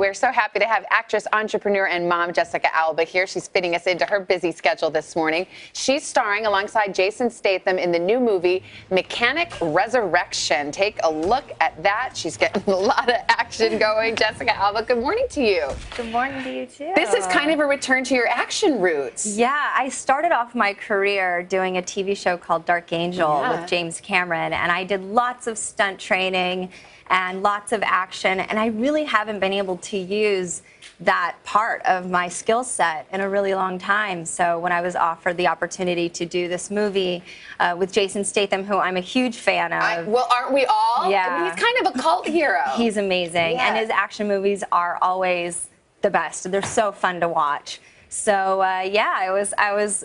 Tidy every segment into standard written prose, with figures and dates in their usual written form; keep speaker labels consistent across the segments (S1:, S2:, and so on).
S1: We're so happy to have actress, entrepreneur, and mom Jessica Alba here. She's fitting us into her busy schedule this morning. She's starring alongside Jason Statham in the new movie Mechanic Resurrection. Take a look at that. She's getting a lot of action going. Jessica Alba, good morning to you.
S2: Good morning to you, too.
S1: This is kind of a return to your action roots.
S2: Yeah, I started off my career doing a TV show called Dark Angel with James Cameron, and I did lots of stunt training and lots of action, and I really haven't been able to use that part of my skill set in a really long time. So when I was offered the opportunity to do this movie with Jason Statham, who I'm a huge fan of.
S1: Well, aren't we all?
S2: Yeah.
S1: I mean, he's kind of a cult hero.
S2: He's amazing, and his action movies are always the best. They're so fun to watch. So yeah,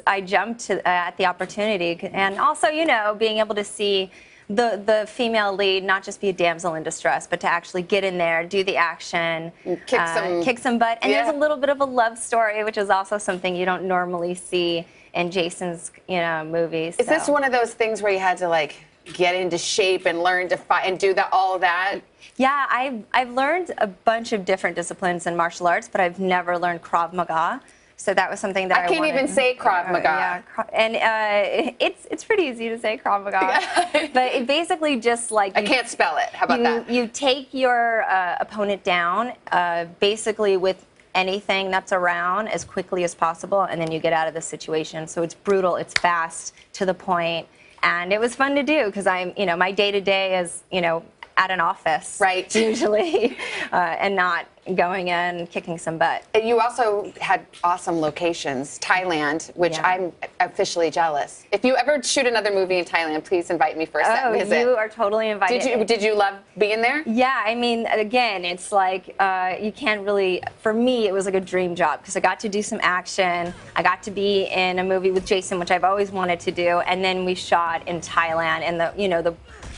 S2: I jumped at the opportunity, and also, you know, being able to see the female lead not just be a damsel in distress, but to actually get in there, do the action, kick some butt, and there's a little bit of a love story, which is also something you don't normally see in Jason's, movies.
S1: Is this one of those things where you had to like get into shape and learn to fight and do all of that?
S2: Yeah, I've learned a bunch of different disciplines in martial arts, but I've never learned Krav Maga. So that was something that I
S1: can't even say Krav Maga.
S2: Yeah, and it's pretty easy to say Krav Maga, but it basically just like
S1: I can't spell it. How about that?
S2: You take your opponent down, basically with anything that's around as quickly as possible, and then you get out of the situation. So it's brutal, it's fast, to the point, and it was fun to do because my day-to-day is at an office,
S1: right?
S2: Usually, and not going in kicking some butt.
S1: And you also had awesome locations, Thailand, which I'm officially jealous. If you ever shoot another movie in Thailand, please invite me for a set visit.
S2: You are totally invited.
S1: Did you love being there?
S2: Yeah, I mean, again, it's like you can't really. For me, it was like a dream job because I got to do some action. I got to be in a movie with Jason, which I've always wanted to do, and then we shot in Thailand, and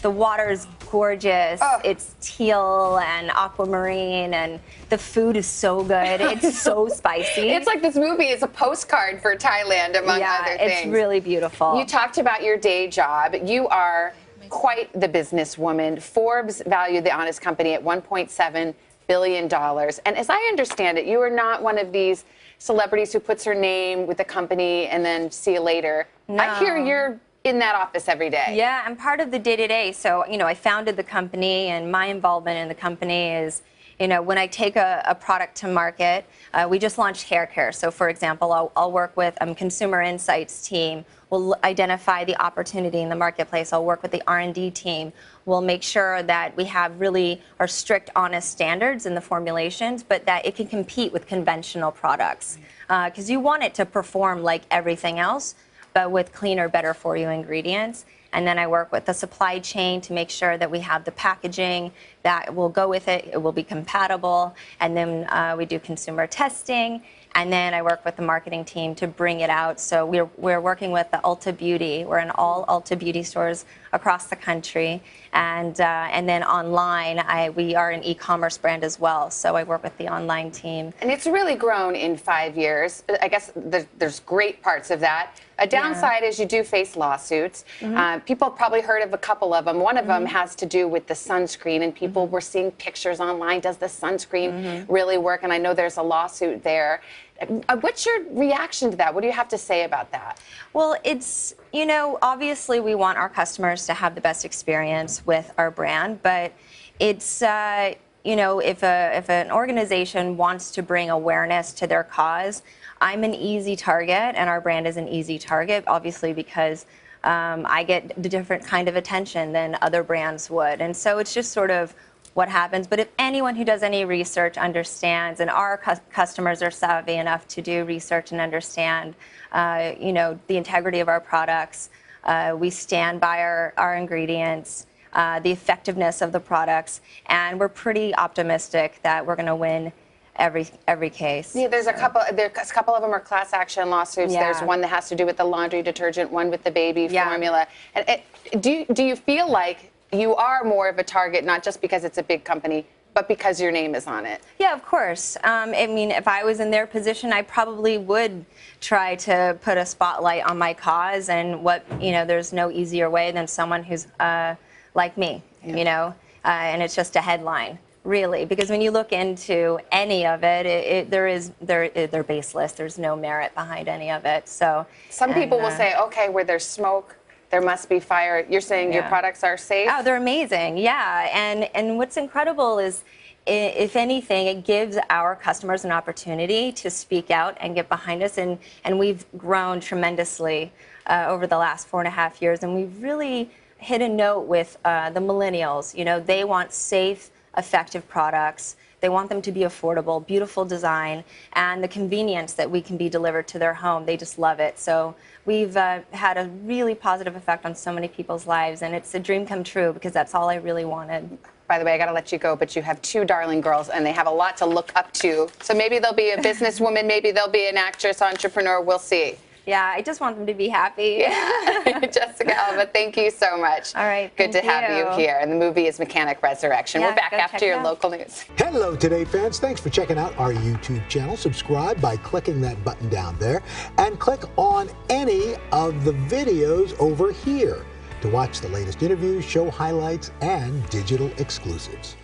S2: the water's gorgeous. It's teal and aquamarine, and the food is so good. It's so spicy.
S1: It's like this movie is a postcard for Thailand, among other things.
S2: It's really beautiful.
S1: You talked about your day job. You are quite the businesswoman. Forbes valued The Honest Company at $1.7 billion. And as I understand it, you are not one of these celebrities who puts her name with the company and then see you later.
S2: No.
S1: I hear you're in that office every day.
S2: Yeah, I'm part of the day-to-day. So, I founded the company, and my involvement in the company is, when I take a product to market, we just launched hair care. So, for example, I'll work with consumer insights team. We'll identify the opportunity in the marketplace. I'll work with the R&D team. We'll make sure that we have really our strict, honest standards in the formulations, but that it can compete with conventional products. Because you want it to perform like everything else, but with cleaner, better for you ingredients. And then I work with the supply chain to make sure that we have the packaging that will go with it. It will be compatible. And then we do consumer testing. And then I work with the marketing team to bring it out. So we're working with the Ulta Beauty. We're in all Ulta Beauty stores across the country. And then online, we are an e-commerce brand as well. So I work with the online team.
S1: And it's really grown in 5 years. I guess there's great parts of that. A downside is you do face lawsuits. People have probably heard of a couple of them. One of them has to do with the sunscreen, and people were seeing pictures online. Does the sunscreen really work? And I know there's a lawsuit there. What's your reaction to that? What do you have to say about that?
S2: Well, it's, obviously we want our customers to have the best experience with our brand, but it's, if an organization wants to bring awareness to their cause, I'm an easy target, and our brand is an easy target, obviously, because I get the different kind of attention than other brands would. And so it's just sort of what happens. But if anyone who does any research understands, and our customers are savvy enough to do research and understand, the integrity of our products, we stand by our ingredients, the effectiveness of the products, and we're pretty optimistic that we're going to win every case.
S1: Yeah, there's a couple of them are class action lawsuits. There's one that has to do with the laundry detergent, one with the baby formula. And do you feel like you are more of a target, not just because it's a big company, but because your name is on it?
S2: Yeah, of course. I mean, if I was in their position, I probably would try to put a spotlight on my cause, and there's no easier way than someone who's like me, and it's just a headline. really, because when you look into any of it, they're baseless. There's no merit behind any of it. So
S1: some people will say, okay, where there's smoke, there must be fire. You're saying your products are safe?
S2: Oh, they're amazing. Yeah, and what's incredible is, if anything, it gives our customers an opportunity to speak out and get behind us, and we've grown tremendously over the last 4.5 years, and we've really hit a note with the millennials. You know, they want safe, effective products. They want them to be affordable, beautiful design, and the convenience that we can be delivered to their home. They just love it. So we've had a really positive effect on so many people's lives, and it's a dream come true, because that's all I really wanted.
S1: By the way, I got to let you go, but you have 2 darling girls, and they have a lot to look up to. So maybe they'll be a businesswoman, maybe they'll be an actress, entrepreneur. We'll see.
S2: Yeah, I just want them to be happy.
S1: Yeah. Jessica Alba, thank you so much.
S2: All right,
S1: good to have you here. And the movie is Mechanic Resurrection.
S2: Yeah,
S1: we're back after your local news.
S3: Hello, Today fans. Thanks for checking out our YouTube channel. Subscribe by clicking that button down there, and click on any of the videos over here to watch the latest interviews, show highlights, and digital exclusives.